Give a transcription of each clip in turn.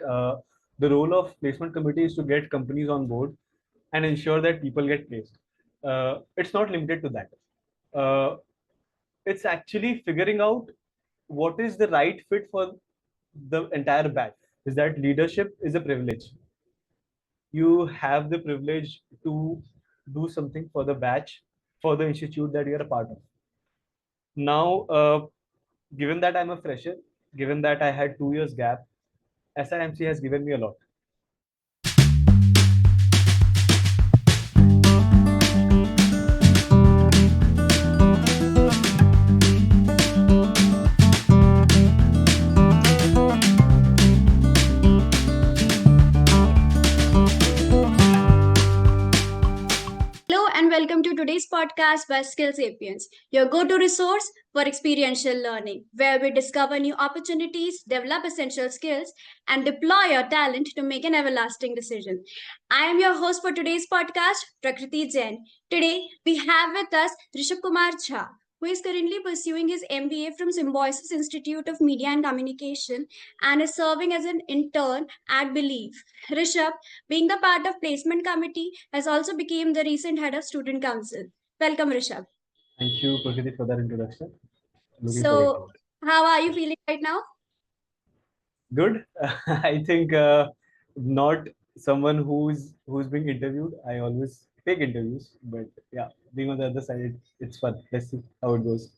the role of placement committee is to get companies on board and ensure that people get placed. It's not limited to that. Uh, it's actually figuring out what is the right fit for the entire batch. Is that leadership is a privilege. You have the privilege to do something for the batch, for the institute that you're a part of. Now, given that I'm a fresher, given that I had 2 years gap, SIMC has given me a lot. Hello and welcome to today's podcast by Skilled Sapiens, your go to resource for experiential learning, where we discover new opportunities, develop essential skills, and deploy your talent to make an everlasting decision. I am your host for today's podcast, Prakrati Jain. Today, we have with us Rishav Jha, who is currently pursuing his MBA from Symbiosis Institute of Media and Communication and is serving as an intern at Believe. Rishabh, being the part of placement committee, has also become the recent head of student council. Welcome, Rishabh. Thank you, Prakriti, for that introduction. Looking forward to So, how are you feeling right now? it. Good. I think not someone who's being interviewed. I always take interviews, but yeah, being on the other side, it's fun. Let's see how it goes.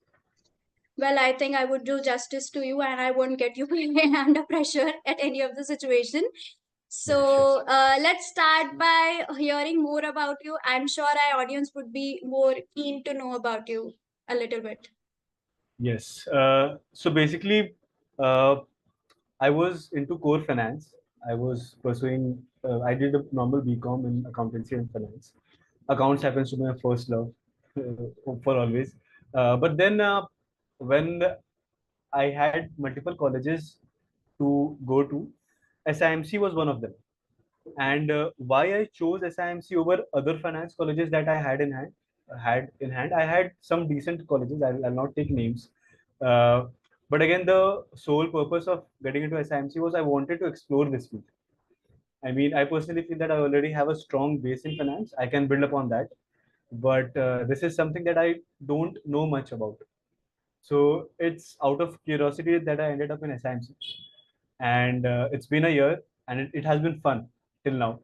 Well, I think I would do justice to you and I won't get you under pressure at any of the situation. Okay, sure. So, let's start by hearing more about you. I'm sure our audience would be more keen to know about you a little bit. Yes. So basically, uh, I was into core finance. I was pursuing. I did a normal BCom in accountancy and finance. Accounts happens to be my first love for always. But then when I had multiple colleges to go to, SIMC was one of them. And why I chose SIMC over other finance colleges that I I had some decent colleges. I'll not take names. Uh, but again, the sole purpose of getting into SIMC was I wanted to explore this field. I mean, I personally feel that I already have a strong base in finance. I can build upon that. But this is something that I don't know much about. So it's out of curiosity that I ended up in SIMC. And it's been a year and it has been fun till now.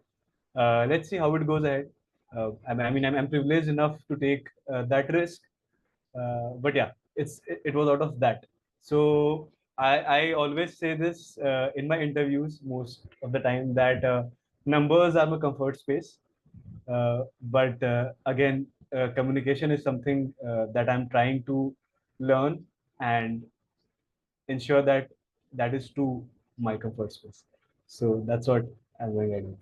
Let's see how it goes ahead. I'm privileged enough to take that risk. But yeah, it was out of that. So I always say this in my interviews most of the time that numbers are my comfort space. But again, communication is something that I'm trying to learn and ensure that that is to my comfort space. So that's what I'm going ahead with.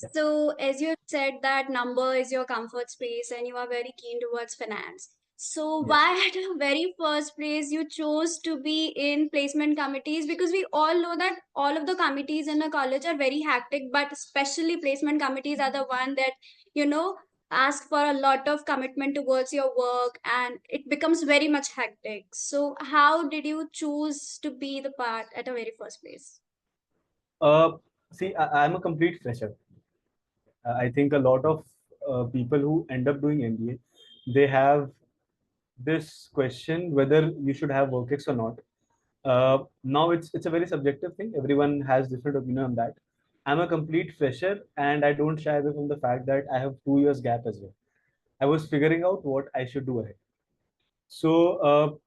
Yeah. So, as you said, that number is your comfort space and you are very keen towards finance. So, Yes. why at the very first place you chose to be in placement committees? Because we all know that all of the committees in a college are very hectic, but especially placement committees are the one that, you know, ask for a lot of commitment towards your work and it becomes very much hectic. So, how did you choose to be the part at the very first place? Uh, See, I'm a complete fresher. I think a lot of people who end up doing MBA, they have this question whether you should have work-ex or not. Now it's a very subjective thing. Everyone has different opinion on that. I'm a complete fresher, and I don't shy away from the fact that I have 2 years gap as well. I was figuring out what I should do ahead. So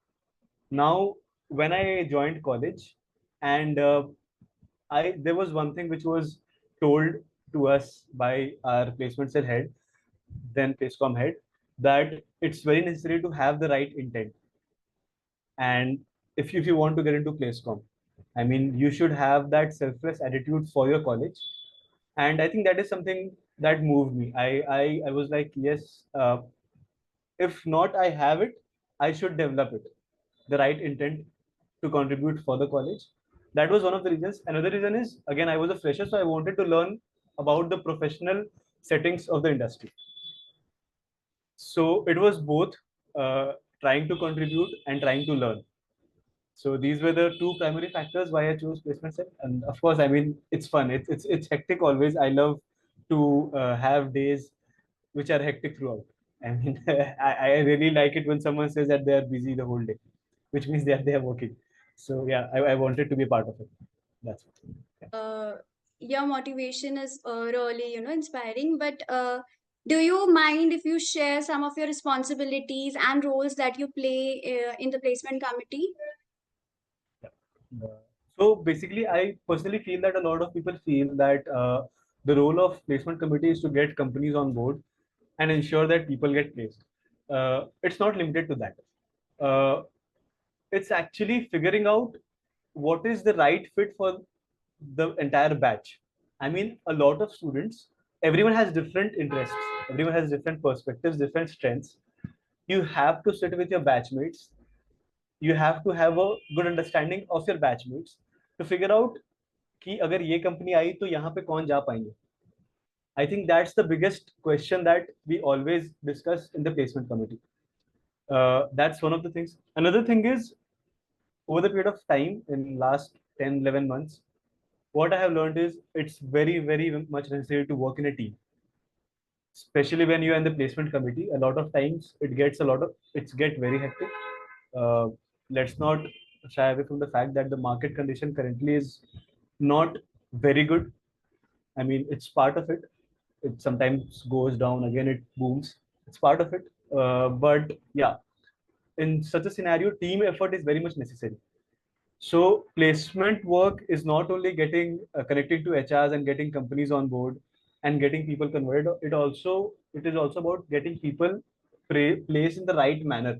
now, when I joined college, and I there was one thing which was told to us by our placement cell head, then Placecom head, that it's very necessary to have the right intent. And if you want to get into Placecom, I mean, you should have that selfless attitude for your college. And I think that is something that moved me. I was like, yes, if not, I have it, I should develop it, the right intent to contribute for the college. That was one of the reasons. Another reason is, again, I was a fresher, so I wanted to learn about the professional settings of the industry. So it was both uh, trying to contribute and trying to learn. So these were the two primary factors why I chose placement set. And of course, I mean, it's fun. It's hectic always. I love to have days which are hectic throughout. I mean, I really like it when someone says that they are busy the whole day, which means they are working. So yeah, I wanted to be a part of it. That's it. Yeah. Your motivation is really, inspiring. But do you mind if you share some of your responsibilities and roles that you play in the placement committee? Uh, So basically, I personally feel that a lot of people feel that the role of placement committee is to get companies on board and ensure that people get placed. It's not limited to that. Uh, it's actually figuring out what is the right fit for the entire batch. I mean, a lot of students, everyone has different interests, everyone has different perspectives, different strengths. You have to sit with your batchmates, you have to have a good understanding of your batchmates to figure out कि अगर ये company आई तो यहाँ पे कौन जा पाएंगे. I think that's the biggest question that we always discuss in the placement committee. That's one of the things. Another thing is, over the period of time in last 10, 11 months, what I have learned is it's very, very much necessary to work in a team, especially when you're in the placement committee. A lot of times it's get very hectic. Uh, let's not shy away from the fact that the market condition currently is not very good. I mean, it's part of it. It sometimes goes down, again, it booms. It's part of it. But yeah, in such a scenario, team effort is very much necessary. So placement work is not only getting connecting to HRs and getting companies on board and getting people converted. It is also about getting people placed in the right manner,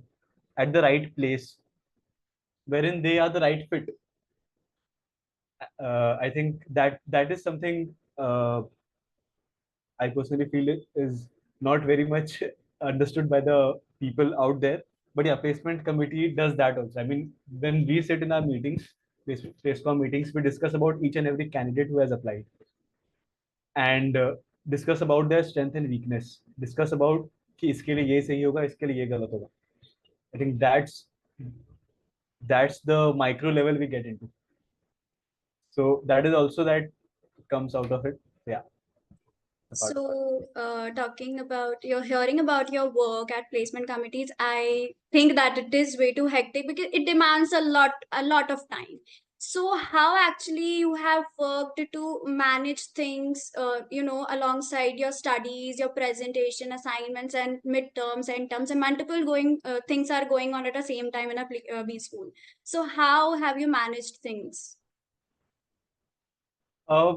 at the right place, wherein they are the right fit. I think that is something I personally feel it is not very much understood by the people out there. But yeah, placement committee does that also. I mean, when we sit in our meetings, placecom meetings, we discuss about each and every candidate who has applied and discuss about their strength and weakness. Discuss about कि इसके लिए ये सही होगा, इसके लिए ये गलत होगा. I think that's the micro level we get into. So that is also that comes out of it. Yeah, the part of it. So, talking about you're hearing about your work at placement committees, I think that it is way too hectic because it demands a lot of time. So, how actually you have worked to manage things, alongside your studies, your presentation assignments, and midterms and terms, and multiple going things are going on at the same time in a B school. So, how have you managed things? Uh,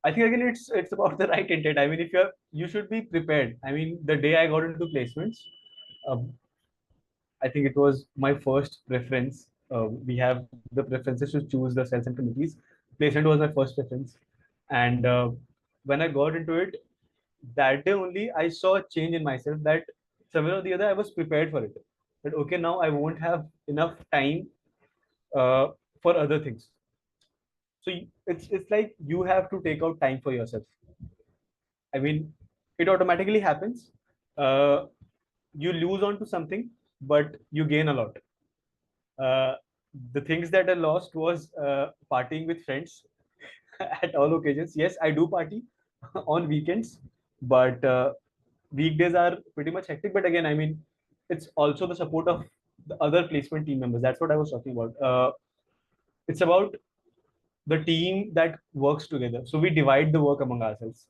I think again it's about the right intent. I mean, if you should be prepared. I mean, the day I got into placements, um, I think it was my first preference. We have the preferences to choose the cells and committees. Placement was my first preference, and when I got into it, that day only I saw a change in myself. That somewhere or the other I was prepared for it. That okay, now I won't have enough time uh, for other things. So it's like you have to take out time for yourself. I mean, it automatically happens. Uh, you lose onto something, but you gain a lot. Uh, the things that I lost was partying with friends at all occasions. Yes, I do party on weekends, but weekdays are pretty much hectic. But again, I mean, it's also the support of the other placement team members. That's what I was talking about. It's about the team that works together. So we divide the work among ourselves.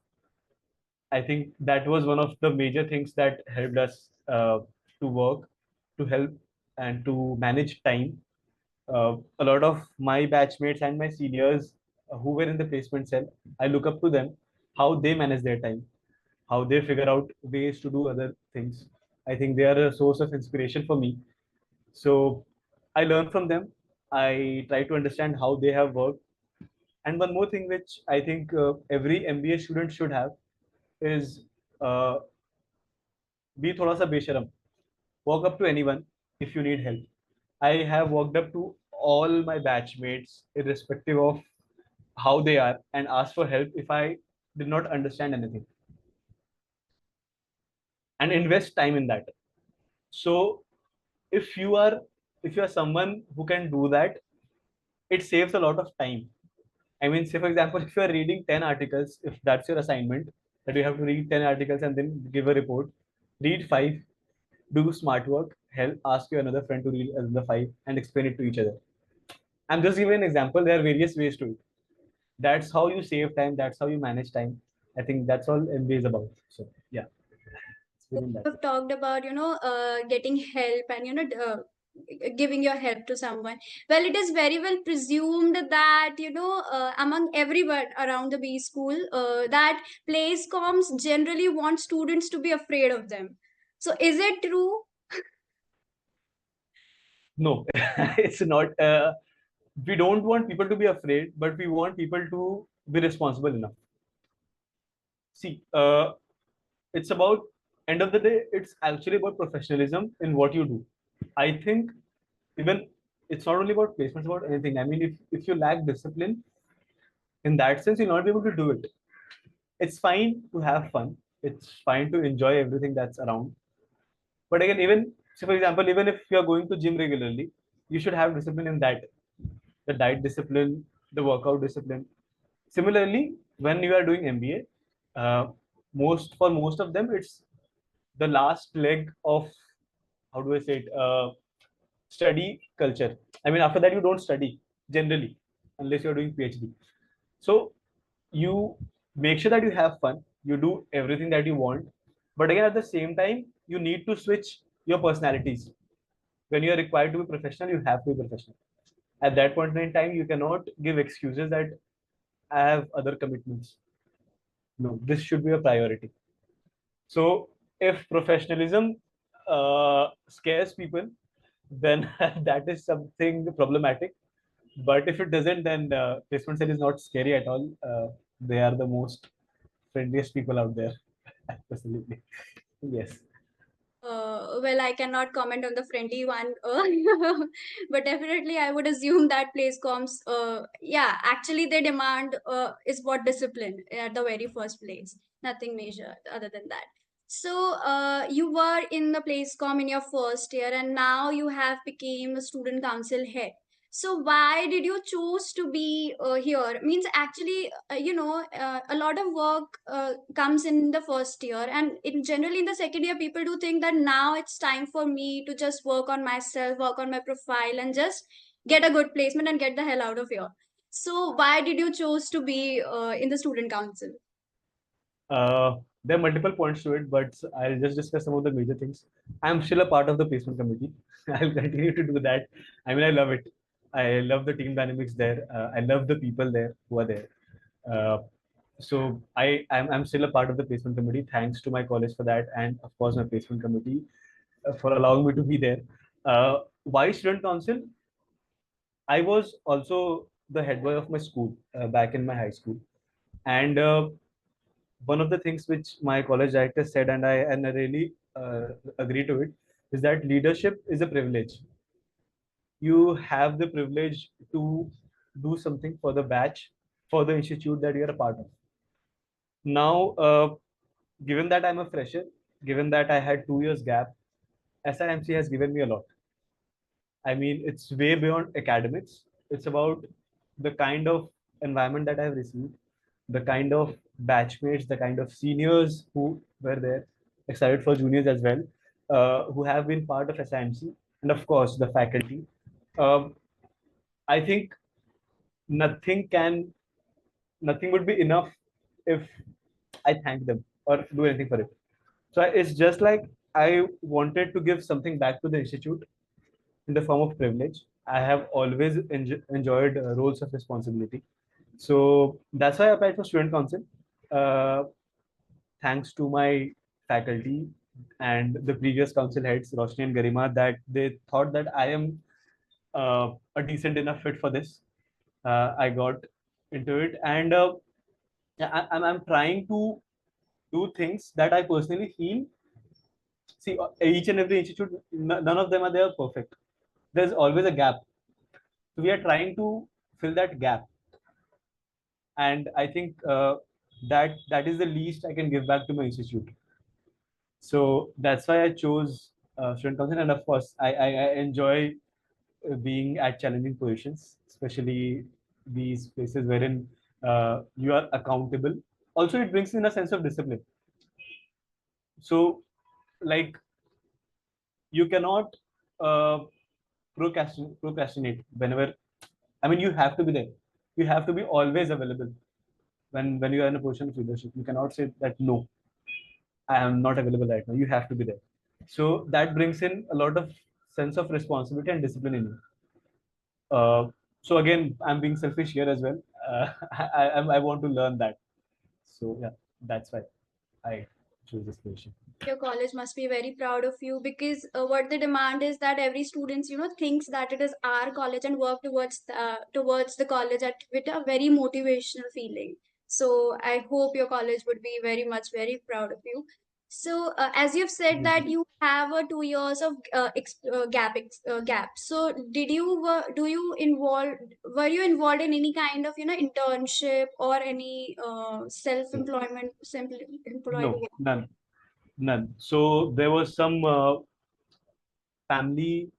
I think that was one of the major things that helped us to work, to help, and to manage time. A lot of my batchmates and my seniors who were in the placement cell, I look up to them, how they manage their time, how they figure out ways to do other things. I think they are a source of inspiration for me. So I learn from them. I try to understand how they have worked. And one more thing which I think every MBA student should have is uh, be thoda sa besharam. Walk up to anyone if you need help. I have walked up to all my batchmates, irrespective of how they are, and asked for help if I did not understand anything, and invest time in that. So, if you are if you are someone who can do that, it saves a lot of time. I mean, say for example, if you are reading 10 articles, if that's your assignment, that you have to read 10 articles and then give a report, read five, do smart work, help ask your another friend to read another five and explain it to each other. I'm just giving an example. There are various ways to it. That's how you save time. That's how you manage time. I think that's all MBA is about. So yeah, it's within that. We've talked about getting help and giving your help to someone. Well, it is very well presumed that among everyone around the B school, that place comms generally want students to be afraid of them. So is it true? No, it's not. We don't want people to be afraid, but we want people to be responsible enough. See, it's about end of the day. It's actually about professionalism in what you do. I think even it's not only about placements, about anything. I mean, if you lack discipline, in that sense, you'll not be able to do it. It's fine to have fun. It's fine to enjoy everything that's around. But again, even so, for example, even if you're going to gym regularly, you should have discipline in that, the diet discipline, the workout discipline. Similarly, when you are doing MBA, most of them, it's the last leg of, how do I say it, study culture. I mean, after that, you don't study generally unless you're doing PhD. So you make sure that you have fun, you do everything that you want, but again, at the same time, you need to switch your personalities. When you are required to be professional, you have to be professional. At that point in time, you cannot give excuses that I have other commitments. No, this should be a priority. So if professionalism scares people, then that is something problematic. But if it doesn't, then placement cell is not scary at all. They are the most friendliest people out there. Absolutely. Yes. Well, I cannot comment on the friendly one, but definitely I would assume that place comms, yeah, actually they demand is what discipline at the very first place, nothing major other than that. So you were in the place com in your first year, and now you have became a student council head. So why did you choose to be here? Means actually, a lot of work comes in the first year, and in generally in the second year, people do think that now it's time for me to just work on myself, work on my profile, and just get a good placement and get the hell out of here. So why did you choose to be in the student council? There are multiple points to it, but I'll just discuss some of the major things. I'm still a part of the placement committee. I'll continue to do that. I mean, I love it. I love the team dynamics there. I love the people there who are there. Uh, I'm still a part of the placement committee. Thanks to my college for that, and of course my placement committee for allowing me to be there. Why student council? I was also the head boy of my school back in my high school, and one of the things which my college director said, and I really agree to it, is that leadership is a privilege. You have the privilege to do something for the batch, for the institute that you are a part of. Now, given that I'm a fresher, given that I had 2 years gap, SIMC has given me a lot. I mean, it's way beyond academics. It's about the kind of environment that I've received, the kind of batchmates, the kind of seniors who were there, excited for juniors as well, who have been part of SIMC, and of course the faculty. Um, I think nothing can, nothing would be enough if I thank them or do anything for it. So it's just like I wanted to give something back to the institute in the form of privilege. I have always enjoyed roles of responsibility. So that's why I applied for student council. Uh, Thanks to my faculty and the previous council heads, Roshni and Garima, that they thought that I am a decent enough fit for this. I got into it, and I'm trying to do things that I personally feel. See, each and every institute, none of them are there perfect. There's always a gap. So we are trying to fill that gap, and I think that is the least I can give back to my institute. So that's why I chose student council, and of course, I enjoy. being at challenging positions, especially these places wherein you are accountable. Also, it brings in a sense of discipline. So, like, you cannot uh, procrastinate whenever. I mean, you have to be there. You have to be always available when you are in a position of leadership. You cannot say that no, I am not available right now. You have to be there. So that brings in a lot of sense of responsibility and discipline in you. So again, I'm being selfish here as well. I want to learn that. So yeah, that's why I choose this position. Your college must be very proud of you because what they demand is that every student thinks that it is our college and work towards the college at with a very motivational feeling. So I hope your college would be very proud of you. So as you've said that Mhm. you have a 2 years of gap. So did you do you involve were you involved in any kind of internship or any self employment simply employed No, work? none. So there was some family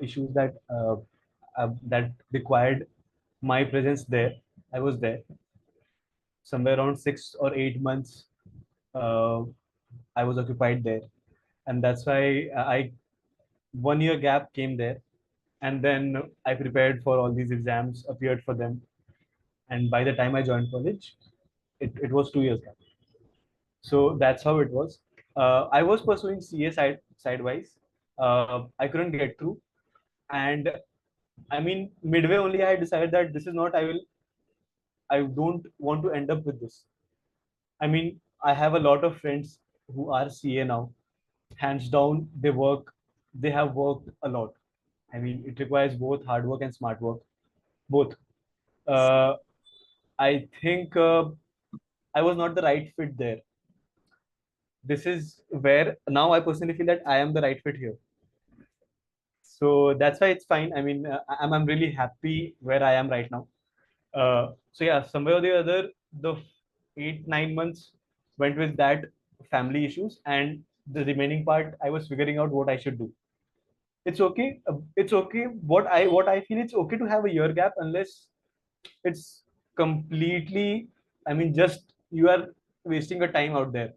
issues that required my presence there. I was there somewhere around 6 or 8 months. Uh, I was occupied there, and that's why I 1 year gap came there, and then I prepared for all these exams, appeared for them, and by the time I joined college, it was 2 years gap. So that's how it was. I was pursuing CA sidewise. I couldn't get through, and I mean midway only I decided that this is not. I don't want to end up with this. I mean, I have a lot of friends who are CA now. Hands down, they have worked a lot. I mean, it requires both hard work and smart work, both. Uh, I think I was not the right fit there. This is where now I personally feel that I am the right fit here. So that's why it's fine. I mean, I'm really happy where I am right now. So yeah, somewhere or the other, the 8 9 months went with that family issues, and the remaining part I was figuring out what I should do. It's okay. It's okay. What I feel, it's okay to have a year gap unless it's completely. I mean, just you are wasting your time out there.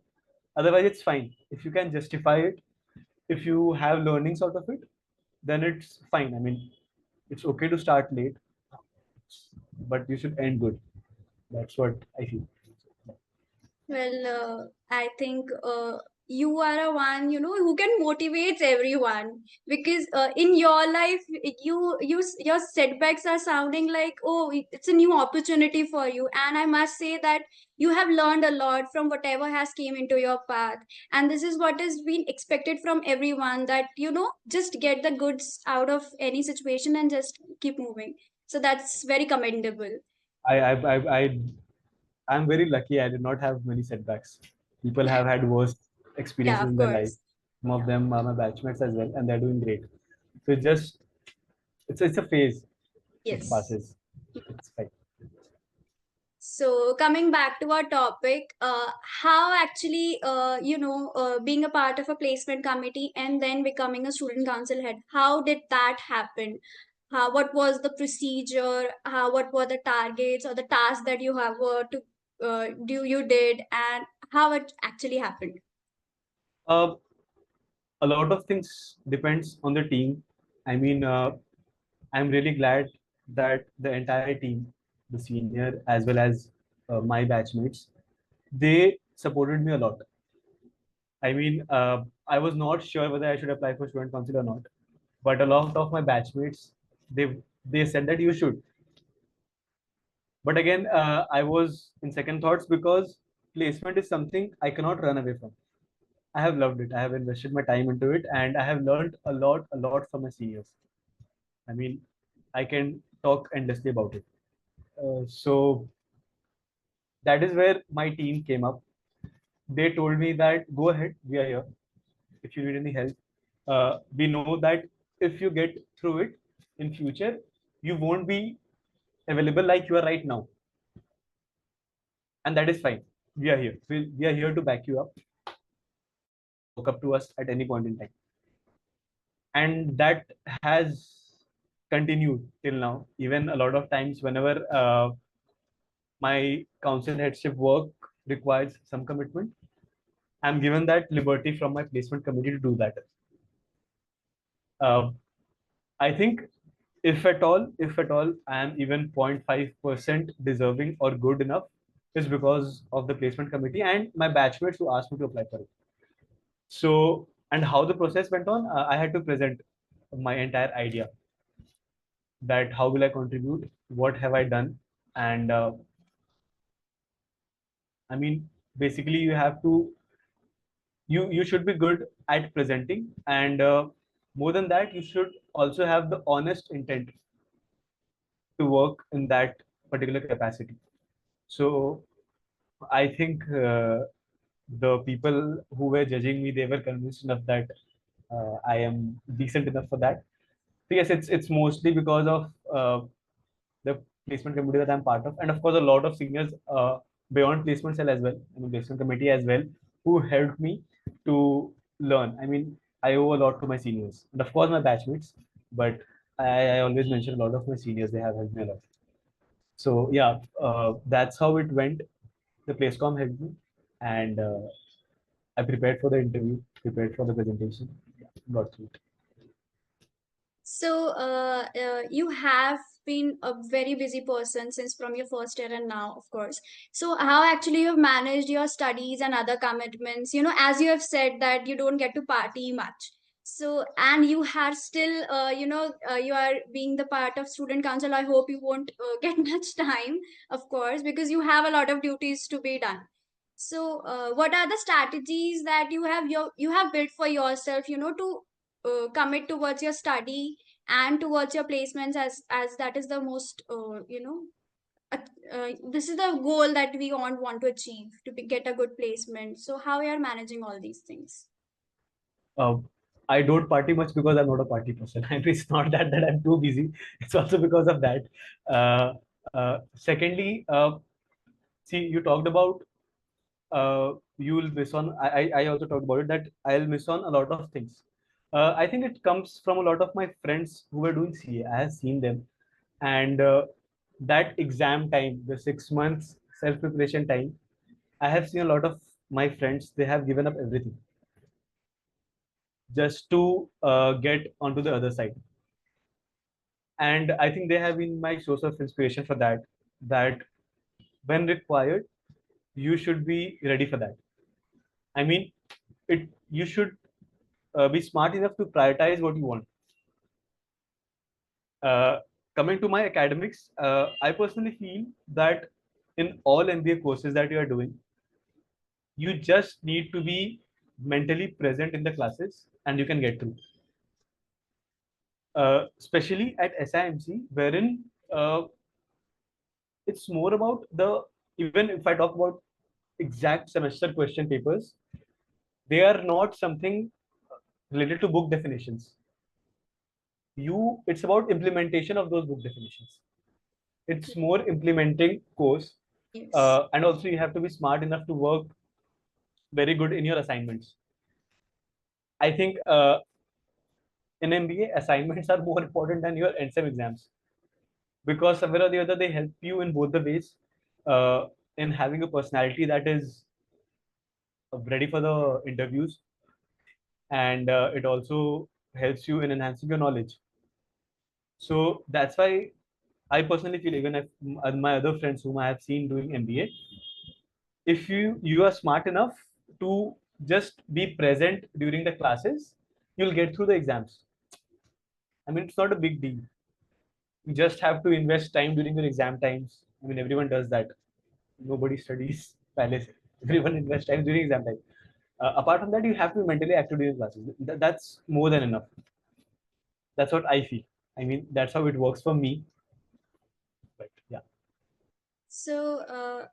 Otherwise, it's fine if you can justify it. If you have learnings out of it, then it's fine. I mean, it's okay to start late, but you should end good. That's what I feel. Well, I think you are a one, who can motivate everyone because in your life, your setbacks are sounding like, oh, it's a new opportunity for you. And I must say that you have learned a lot from whatever has came into your path. And this is what has been expected from everyone that, just get the goods out of any situation and just keep moving. So that's very commendable. I I'm very lucky. I did not have many setbacks. People have had worse Yeah, experiences of in their life. course. Some of them are my batchmates as well, and they're doing great. So it's a phase. It Yes. passes. It's fine. So coming back to our topic, how actually, being a part of a placement committee and then becoming a student council head, how did that happen? What was the procedure? What were the targets or the tasks that you have to do you did, and how it actually happened? Uh, a lot of things depends on the team. I mean, I'm really glad that the entire team, the senior as well as my batchmates, they supported me a lot. I mean, I was not sure whether I should apply for student council or not, but a lot of my batchmates, they said that you should. But again, I was in second thoughts because placement is something I cannot run away from. I have loved it. I have invested my time into it, and I have learned a lot from my seniors. I mean, I can talk endlessly about it. So that is where my team came up. They told me that go ahead, we are here. If you need any help, we know that if you get through it in future, you won't be available like you are right now, and that is fine. We are here. We are here to back you up. You can walk up to us at any point in time, and that has continued till now. Even a lot of times, whenever my council headship work requires some commitment, I'm given that liberty from my placement committee to do that. Uh, I think if at all, I am even 0.5% deserving or good enough is because of the placement committee and my batchmates who asked me to apply for it. So, and how the process went on, I had to present my entire idea that how will I contribute, what have I done, and I mean, basically, you should be good at presenting, and more than that, you should also have the honest intent to work in that particular capacity. So I think the people who were judging me, they were convinced enough that I am decent enough for that. So yes, it's mostly because of the placement committee that I'm part of, and of course a lot of seniors beyond placement cell as well, I mean placement committee as well, who helped me to learn. I mean, I owe a lot to my seniors, and of course my batchmates, but I always mention a lot of my seniors. They have helped me a lot. So yeah, that's how it went. The placecom helped me, and I prepared for the interview, prepared for the presentation, yeah, got through it. So, you have been a very busy person since from your first year and now, of course. So, how actually you've managed your studies and other commitments? You know, as you have said that you don't get to party much. So, and you are still, you are being the part of student council. I hope you won't get much time, of course, because you have a lot of duties to be done. So, what are the strategies that you have built for yourself, you know, to commit towards your study and towards your placements, as that is the most this is the goal that we all want to achieve to get a good placement. So how you are managing all these things? uh, I don't party much because I'm not a party person. And it's not that I'm too busy. It's also because of that. Secondly, see, you talked about you will miss on. I also talked about it that I'll miss on a lot of things. I think it comes from a lot of my friends who were doing CA. I have seen them, and that exam time, the 6 months self preparation time, I have seen a lot of my friends. They have given up everything just to get onto the other side, and I think they have been my source of inspiration for that. That when required, you should be ready for that. I mean, it you should be smart enough to prioritize what you want. uh, Coming to my academics, I personally feel that in all MBA courses that you are doing, you just need to be mentally present in the classes and you can get through. Especially at SIMC, wherein it's more about the, even if I talk about exact semester question papers, they are not something related to book definitions. It's about implementation of those book definitions. It's more implementing course, Yes. and also you have to be smart enough to work very good in your assignments. I think in MBA, assignments are more important than your NSEM exams, because somewhere or the other they help you in both the ways, uh, in having a personality that is ready for the interviews, and it also helps you in enhancing your knowledge. So that's why I personally feel, even if my other friends whom I have seen doing MBA, if you are smart enough to just be present during the classes, you'll get through the exams. I mean, it's not a big deal. You just have to invest time during your exam times. I mean, everyone does that. Nobody studies palace. Everyone invests time during exam time. Apart from that, you have to be mentally active during classes. That's more than enough. That's what I feel. I mean, that's how it works for me. But yeah. So,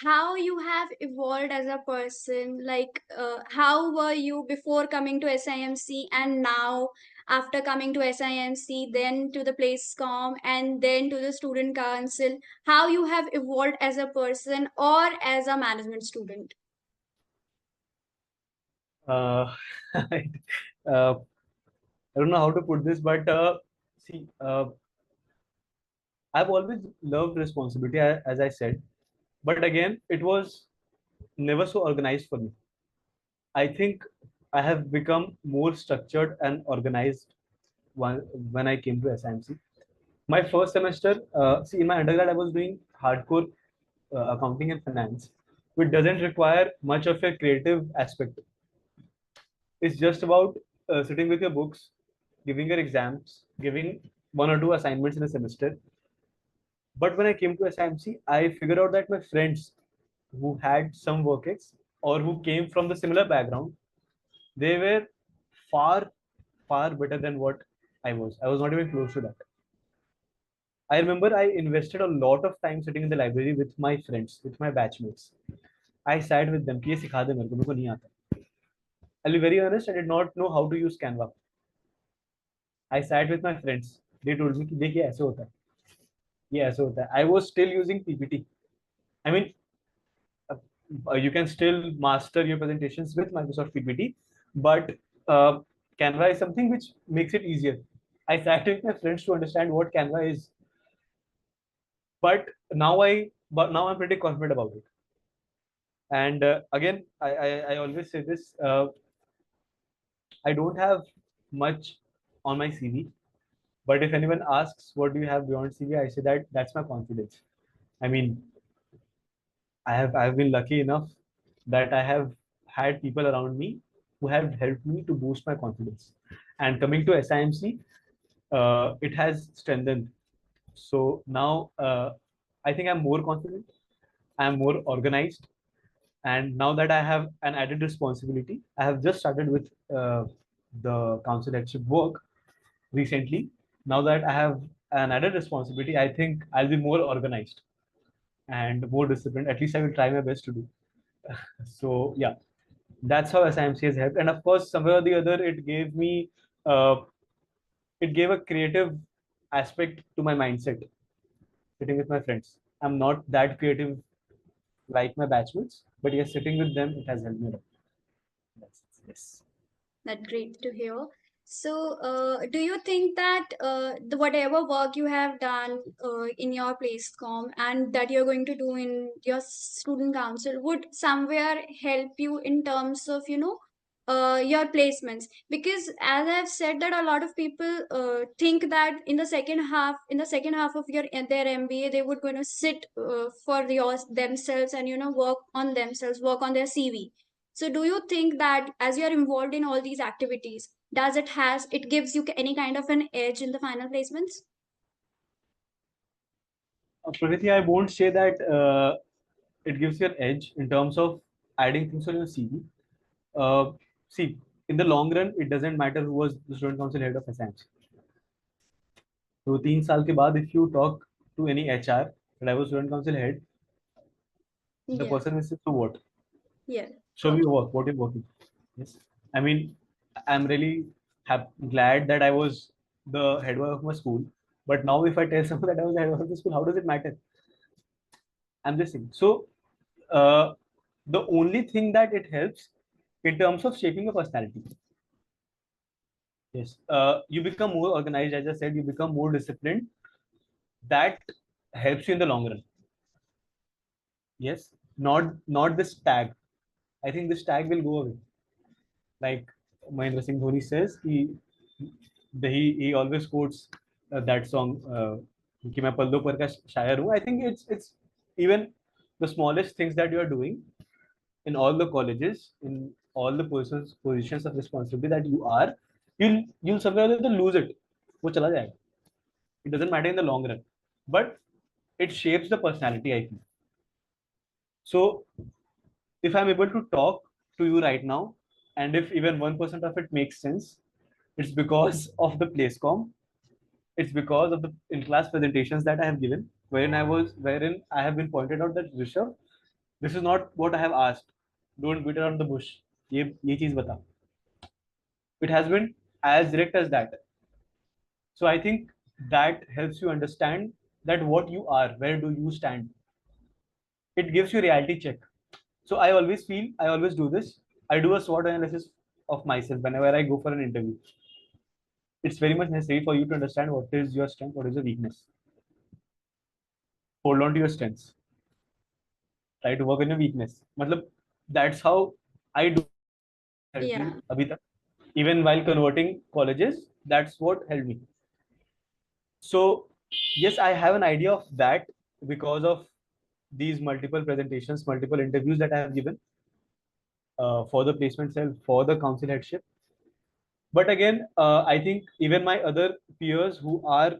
how you have evolved as a person? Like, how were you before coming to SIMC, and now after coming to SIMC, then to the placecom, and then to the student council? How you have evolved as a person or as a management student? Uh, I don't know how to put this, but See, I've always loved responsibility, as I said, but again, it was never so organized for me. I think I have become more structured and organized when, when I came to SIMC. My first semester, see, in my undergrad, I was doing hardcore accounting and finance, which doesn't require much of a creative aspect. It's just about sitting with your books, giving your exams, giving one or two assignments in a semester. But when I came to SIMC, I figured out that my friends who had some work ex or who came from the similar background, they were far, far better than what I was. I was not even close to that. I remember I invested a lot of time sitting in the library with my friends, with my batchmates. I sat with them. कि ये सिखा दे मेरे को नहीं आता. I'll be very honest. I did not know how to use Canva. I sat with my friends. They told me कि देखिए ऐसे होता है. ये ऐसे होता है. I was still using PPT. I mean, you can still master your presentations with Microsoft PPT, but uh, Canva is something which makes it easier. I sat with my friends to understand what Canva is, but now I'm pretty confident about it. And again, I always say this: I don't have much on my CV, but if anyone asks what do you have beyond CV, I say that that's my confidence. I mean, I've been lucky enough that I have had people around me who have helped me to boost my confidence. And coming to SIMC, it has strengthened. So now I think I'm more confident, I'm more organized, and now that I have an added responsibility, I have just started with the council headship work recently. Now that I have an added responsibility, I think I'll be more organized and more disciplined. At least I will try my best to do. So yeah, that's how SIMC has helped. And of course, somewhere or the other, uh, it gave a creative aspect to my mindset. Sitting with my friends, I'm not that creative like my batchmates, but yes, sitting with them, it has helped me a lot. That's yes. That's great to hear. So, do you think that the whatever work you have done in your placecom and that you're going to do in your student council would somewhere help you in terms of your placements? Because as I've said that a lot of people think that in the second half of their MBA they would going to sit for themselves and work on themselves, work on their CV. So do you think that as you're involved in all these activities, does it gives you any kind of an edge in the final placements? Prakriti, I won't say that it gives you an edge in terms of adding things on your CV. See, in the long run, it doesn't matter who was the student council head of SIMC. So 3 साल के बाद, if you talk to any HR that I was student council head, the Yeah, person will say, so what? yeah, Show me got your work. What you're working. Yes. I mean, I'm really glad that I was the head boy of my school. But now, if I tell someone that I was the head of the school, how does it matter? I'm just saying. So, uh, the only thing that it helps in terms of shaping a personality. Yes. You become more organized, as I said, you become more disciplined. That helps you in the long run. Yes. Not this tag. I think this tag will go away. Like Mahendra Singh Dhoni says, he always quotes that song कि मैं पल्लो पर का शायर हूँ. I think it's even the smallest things that you are doing in all the colleges, in all the positions of responsibility that you are, you'll somewhere or other lose it. वो चला जाएगा. It doesn't matter in the long run, but it shapes the personality, I think. So if I'm able to talk to you right now, and if even 1% of it makes sense, it's because of the placecom. It's because of the in-class presentations that I have given, wherein I have been pointed out that Rishav, this is not what I have asked. Don't beat around the bush. ये चीज बता. It has been as direct as that. So I think that helps you understand that what you are, where do you stand. It gives you a reality check. So I always do this. I do a SWOT analysis of myself whenever I go for an interview. it's very much necessary for you to understand what is your strength, what is your weakness. Hold on to your strengths. Try to work on your weakness. मतलब, that's how I do Yeah. अभी तक. Even while converting colleges, that's what helped me. So yes, I have an idea of that because of these multiple presentations, multiple interviews that I have given for the placement cell, for the council headship. But again, I think even my other peers who are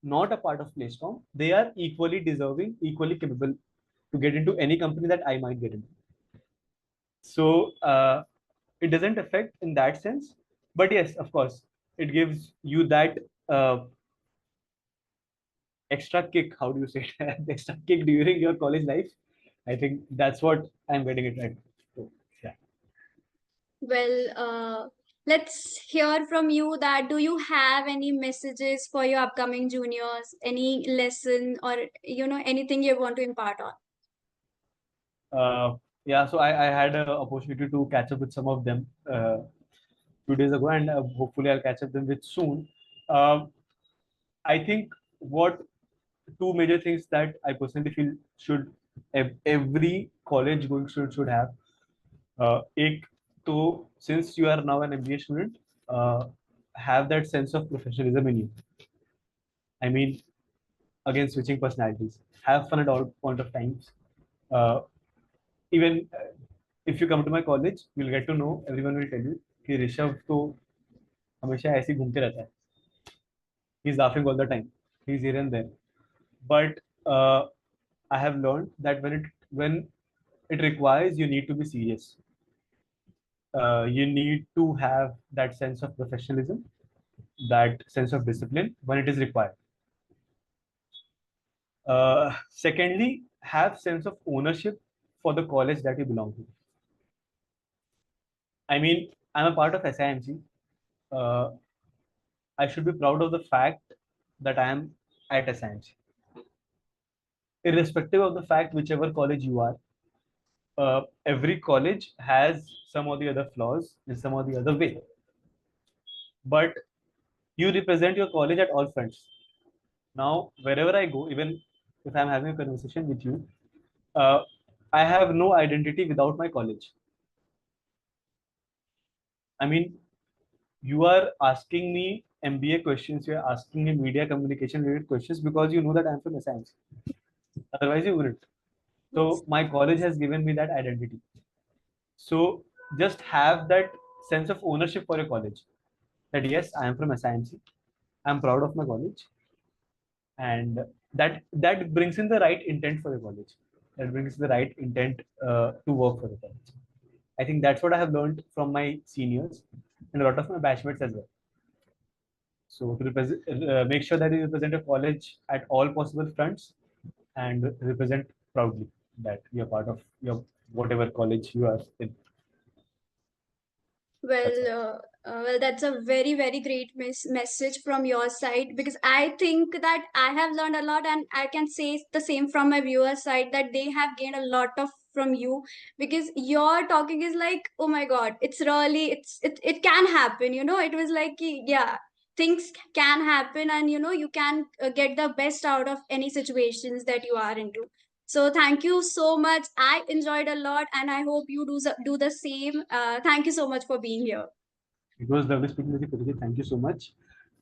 not a part of Playstorm, they are equally deserving, equally capable to get into any company that I might get into. So it doesn't affect in that sense. But yes, of course, it gives you that uh, extra kick. How do you say it? Extra kick during your college life. I think that's what I'm getting it right. So, yeah. Well, let's hear from you that do you have any messages for your upcoming juniors, any lesson or anything you want to impart on? Yeah, so I had an opportunity to catch up with some of them 2 days ago, and hopefully I'll catch up them with soon. Um, I think what two major things that I personally feel should every college going student should have. एक तो since you are now an MBA student, have that sense of professionalism in you. I mean, again, switching personalities. Have fun at all point of times. Uh, even if you come to my college, you'll get to know. Everyone will tell you कि ऋषभ तो हमेशा ऐसे ही घूमते रहता है. He's laughing all the time. He's here and there. But I have learned that when it requires, you need to be serious. You need to have that sense of professionalism, that sense of discipline when it is required. Secondly, have sense of ownership for the college that you belong to. I mean, I'm a part of SIMC. Uh, I should be proud of the fact that I am at SIMC. Irrespective of the fact, whichever college you are, every college has some or the other flaws in some or the other way. But you represent your college at all fronts. Now, wherever I go, even if I'm having a conversation with you, uh, I have no identity without my college. I mean, you are asking me MBA questions, you are asking me media communication related questions because you know that I'm from science. Otherwise, you wouldn't. Yes. So, my college has given me that identity. So, just have that sense of ownership for your college. That yes, I am from SIMC. I'm proud of my college, and that brings in the right intent for the college. That brings the right intent to work for the college. I think that's what I have learned from my seniors and a lot of my batchmates as well. So to represent, make sure that you represent a college at all possible fronts and represent proudly that you're part of your whatever college you are in. Well, That's all. that's a very, very great message from your side because I think that I have learned a lot, and I can say the same from my viewer side that they have gained a lot of from you because your talking is like, oh my God, it's really it can happen. It was like yeah, things can happen, and you can get the best out of any situations that you are into. So thank you so much. I enjoyed a lot, and I hope you do the same. Thank you so much for being here. It was lovely speaking with you, Prakriti. Thank you so much.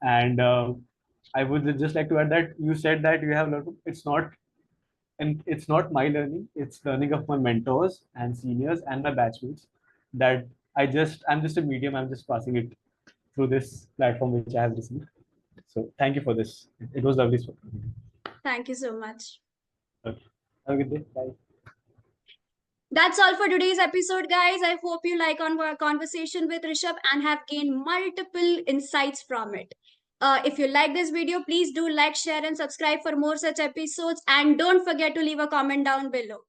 And I would just like to add that you said that you have a lot of, it's not my learning, it's learning of my mentors and seniors and my batchmates that I'm just a medium, I'm just passing it through this platform which I have received. So thank you for this. It was lovely speaking. Thank you so much. Okay. Have a good day. Bye. That's all for today's episode, guys. I hope you like our conversation with Rishabh and have gained multiple insights from it. If you like this video, please do like, share, and subscribe for more such episodes. And don't forget to leave a comment down below.